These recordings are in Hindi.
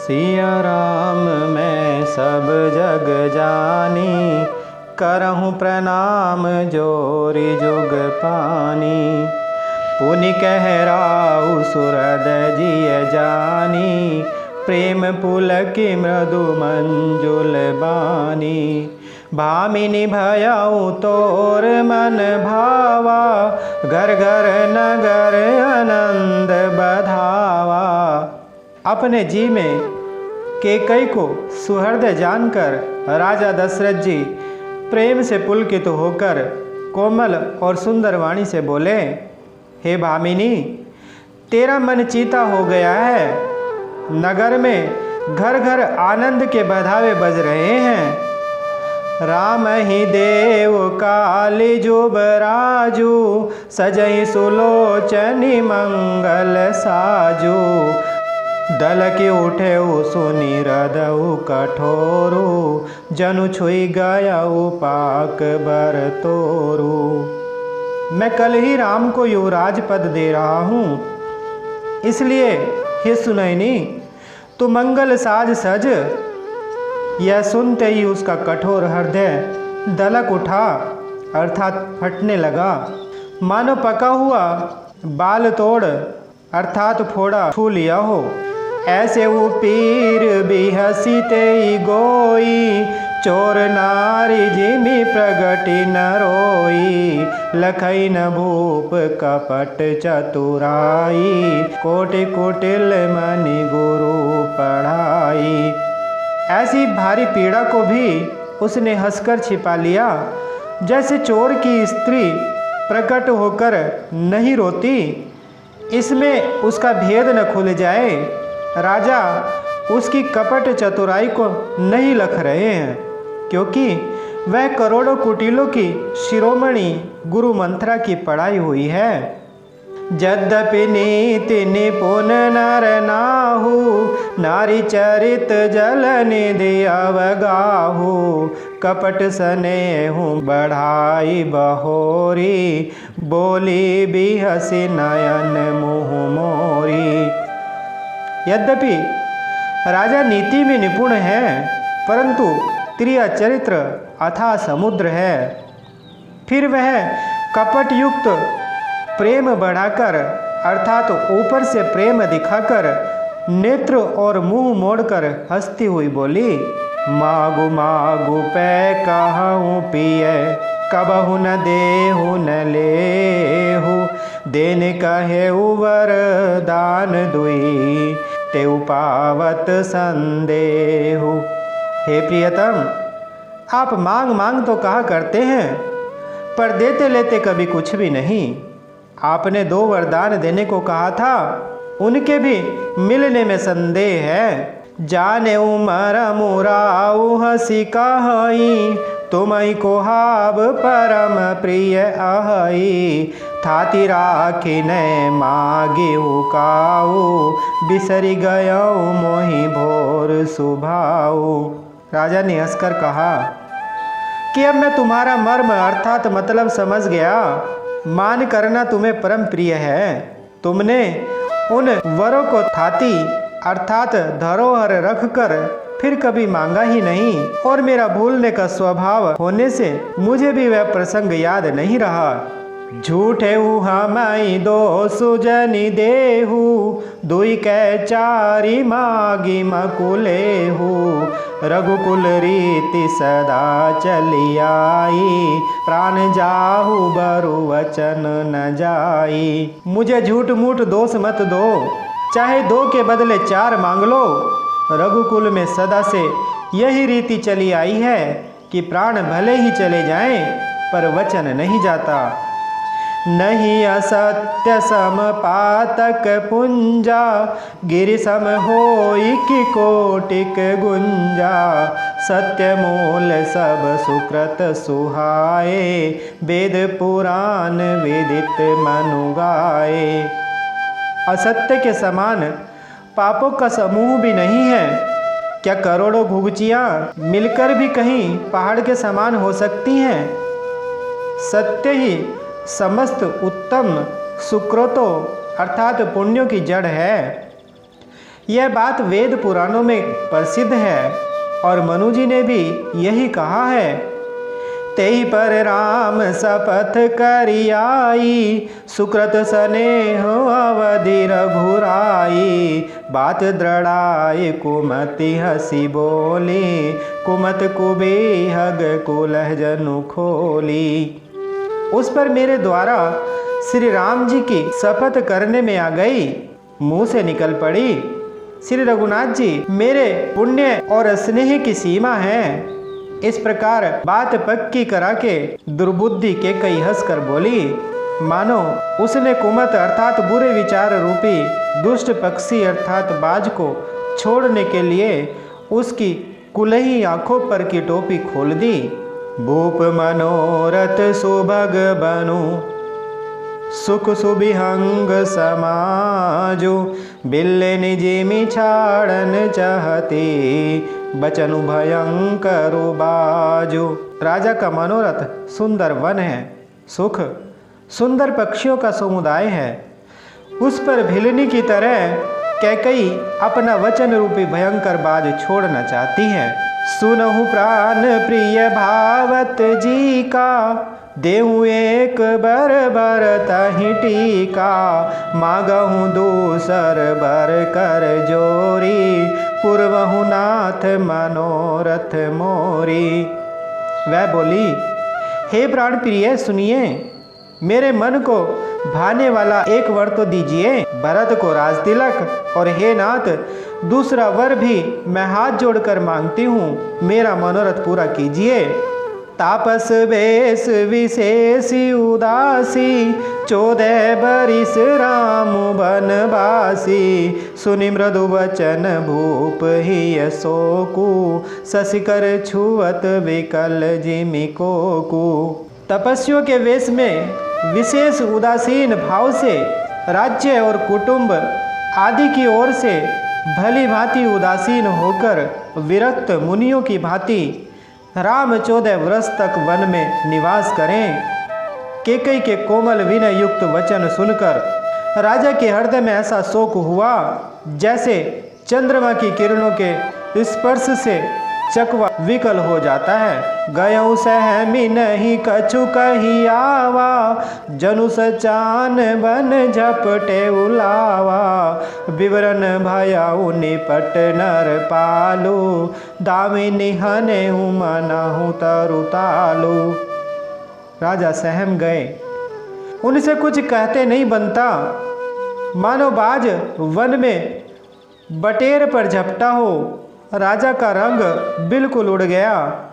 सिया राम मैं सब जग जानी, करहूँ प्रणाम जोरी जुग पानी। पुनि कह राउ सुरद जिय जानी, प्रेम पुलक मृदु मंजुल बानी। भामिनी भयउ तोर मन भावा, घर घर नगर आनंद बधावा। अपने जी में कैकेयी को सुहृदय जानकर राजा दशरथ जी प्रेम से पुलकित होकर कोमल और सुंदर वाणी से बोले, हे भामिनी, तेरा मन चीता हो गया है। नगर में घर घर आनंद के बधावे बज रहे हैं। राम ही देव काली जुबराजू, सजई सुलोचनी मंगल साजू। दल के उठे सुनी हृदय कठोरू, जनु छुई गया पाक बर तोरू। मैं कल ही राम को युवराज पद दे रहा हूँ, इसलिए हे सुनैनी तू मंगल साज सज। यह सुनते ही उसका कठोर हृदय दलक उठा अर्थात फटने लगा, मानो पका हुआ बाल तोड़ अर्थात फोड़ा छू लिया हो। ऐसे वो पीर भी हसी ते गोई, चोर नारी जिमी प्रगति न रोई। लखई न भूप कपट चतुराई, कोटि कुटिल मनि गुरु पढ़ाई। ऐसी भारी पीड़ा को भी उसने हंसकर छिपा लिया, जैसे चोर की स्त्री प्रकट होकर नहीं रोती। इसमें उसका भेद न खुल जाए। राजा उसकी कपट चतुराई को नहीं लख रहे हैं, क्योंकि वह करोड़ों कुटिलों की शिरोमणि गुरु मंत्रा की पढ़ाई हुई है। यद्यपि नीति निपुण नर नाहु, नारी चरित जल निधि अवगाहु। कपट स्नेहु बढ़ाई बहोरी, बोली बिहसी नयन मुँह मोरी। यद्यपि राजा नीति में निपुण है, परंतु त्रिय चरित्र अथाह समुद्र है। फिर वह कपट युक्त प्रेम बढ़ाकर अर्थात ऊपर से प्रेम दिखाकर नेत्र और मुंह मोड़कर हंसती हुई बोली, मागु मागु पै कहूँ पिए, कबहु न देहु न लेहु। देन कहे वर दान दुई, तेउ पावत संदेहु। हे प्रियतम, आप मांग मांग तो कहा करते हैं, पर देते लेते कभी कुछ भी नहीं। आपने 2 वरदान देने को कहा था, उनके भी मिलने में संदेह है। जाने उमर मुराऊ हसी कहई, तुमई को हाब परम प्रिय अहई। थाती राखी ने मागे काऊ, बिसरी गयऊ मोहि भोर सुभाऊ। राजा ने हंसकर कहा कि अब मैं तुम्हारा मर्म अर्थात मतलब समझ गया। मान करना तुम्हें परम प्रिय है। तुमने उन वरों को थाती अर्थात धरोहर रखकर फिर कभी मांगा ही नहीं, और मेरा भूलने का स्वभाव होने से मुझे भी वह प्रसंग याद नहीं रहा। झूठे हमाई 2 सुजनी देहु, दुई कै चारी मागी मकुलेहु। रघुकुल रीति सदा चली आई, प्राण जाहु बरु वचन न जाई। मुझे झूठ मूठ दोष मत दो, चाहे 2 के बदले 4 मांग लो। रघुकुल में सदा से यही रीति चली आई है कि प्राण भले ही चले जाएं, पर वचन नहीं जाता। नहीं असत्य सम पातक पुंजा, गिरि सम होई कि कोटिक गुंजा। सत्य मूल सब सुकृत सुहाए, वेद पुराण विदित मनु गाए। असत्य के समान पापों का समूह भी नहीं है। क्या करोड़ों घुघचियाँ मिलकर भी कहीं पहाड़ के समान हो सकती हैं? सत्य ही समस्त उत्तम सुकृतों अर्थात पुण्यों की जड़ है। यह बात वेद पुराणों में प्रसिद्ध है और मनु जी ने भी यही कहा है। तेहि पर राम शपथ करियाई, सुकृत स्नेह अवधि रघुराई। बात दृढ़ाई कुमति हसी बोली, कुमत कुबेहग कुलह जनु खोली। उस पर मेरे द्वारा श्री राम जी की शपथ करने में आ गई, मुंह से निकल पड़ी, श्री रघुनाथ जी मेरे पुण्य और स्नेह की सीमा है। इस प्रकार बात पक्की करा के दुर्बुद्धि के कई हंसकर बोली, मानो उसने कुमत अर्थात बुरे विचार रूपी दुष्ट पक्षी अर्थात बाज को छोड़ने के लिए उसकी कुलही आंखों पर की टोपी खोल दी। भूप मनोरथ सुभग बनु, सुख सुबिहंग समाजो। बिल्ले निजिमि छाड़न चाहती, बचनु भयंकर बाजो। राजा का मनोरथ सुंदर वन है, सुख सुंदर पक्षियों का समुदाय है। उस पर भिलनी की तरह कैकई अपना वचन रूपी भयंकर बाज छोड़ना चाहती है। सुनहु प्राण प्रिय भावत जी का, देहु एक बर बर तहि टीका। मागहु दूसर बर कर जोरी, पूर्वहु नाथ मनोरथ मोरी। वह बोली, हे प्राण प्रिय सुनिए, मेरे मन को भाने वाला एक वर तो दीजिए, भरत को राज तिलक, और हे नाथ दूसरा वर भी मैं हाथ जोड़कर मांगती हूँ, मेरा मनोरथ पूरा कीजिए। तापस वेश विशेष उदासी, 14 बरिस राम बनवासी। सुनि मृदु वचन भूप ही शोकु, शशिकर छुअत विकल जिमि कोकु। तपस्वियों के वेश में विशेष उदासीन भाव से राज्य और कुटुंब आदि की ओर से भली भांति उदासीन होकर विरक्त मुनियों की भांति राम 14 वर्ष तक वन में निवास करें। केकई के कोमल विनय युक्त वचन सुनकर राजा के हृदय में ऐसा शोक हुआ जैसे चंद्रमा की किरणों के स्पर्श से चकवा विकल हो जाता है। गयऊ सहमी नहीं कछु कही आवा, जनु सचान बन झपटे उलावा। विवरण भयाऊ निपट नर पालू, दामिनी हने मनहु तरुतालू। राजा सहम गए, उनसे कुछ कहते नहीं बनता, मानो बाज वन में बटेर पर झपटा हो। राजा का रंग बिल्कुल उड़ गया,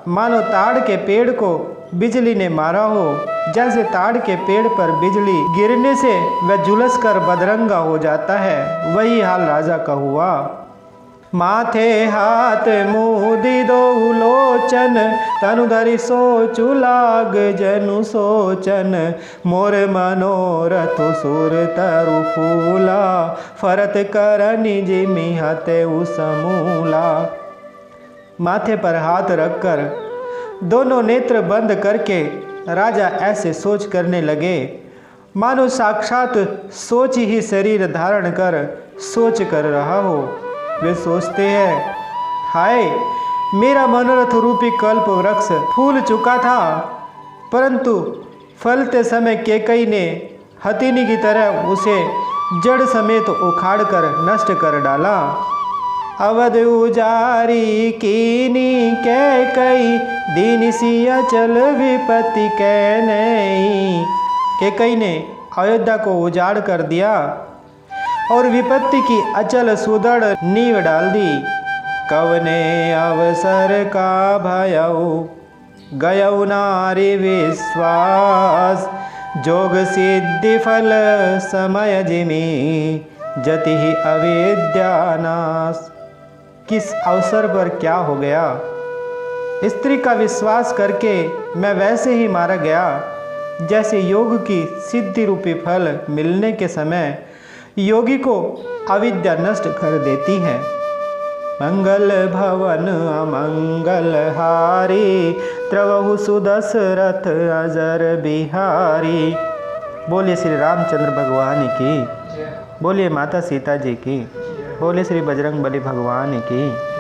मानो ताड़ के पेड़ को बिजली ने मारा हो। जैसे ताड़ के पेड़ पर बिजली गिरने से वह झुलस कर बदरंगा हो जाता है, वही हाल राजा का हुआ। माथे हाथ मुदी दो लोचन, तनु धरि सोचु लाग जनु सोचन। मोर मनोरथ सुर तरु फूला, फरत करनि जिमि हते समूला। माथे पर हाथ रखकर दोनों नेत्र बंद करके राजा ऐसे सोच करने लगे, मानो साक्षात सोच ही शरीर धारण कर सोच कर रहा हो। वे सोचते हैं, हाय मेरा मनोरथ रूपी कल्प वृक्ष फूल चुका था, परंतु फलते समय केकई ने हथिनी की तरह उसे जड़ समेत उखाड़ कर नष्ट कर डाला। अवध उजारी कीनी कैकई, दीन सिया चल विपत्ति कै नहीं। केकई ने अयोध्या को उजाड़ कर दिया और विपत्ति की अचल सुदृढ़ नींव डाल दी। कवने अवसर का भयऊ, गयऊ नारी विश्वास। जोग सिद्धि फल समय जिमि, जति ही अविद्यानाश। किस अवसर पर क्या हो गया? स्त्री का विश्वास करके मैं वैसे ही मारा गया जैसे योग की सिद्धि रूपी फल मिलने के समय योगी को अविद्या नष्ट कर देती है। मंगल भवन अमंगल हारी, त्रवहु सुदशरथ अजर बिहारी। बोलिए श्री रामचंद्र भगवान की, बोलिए माता सीता जी की। बोले श्री बजरंग बली भगवान की।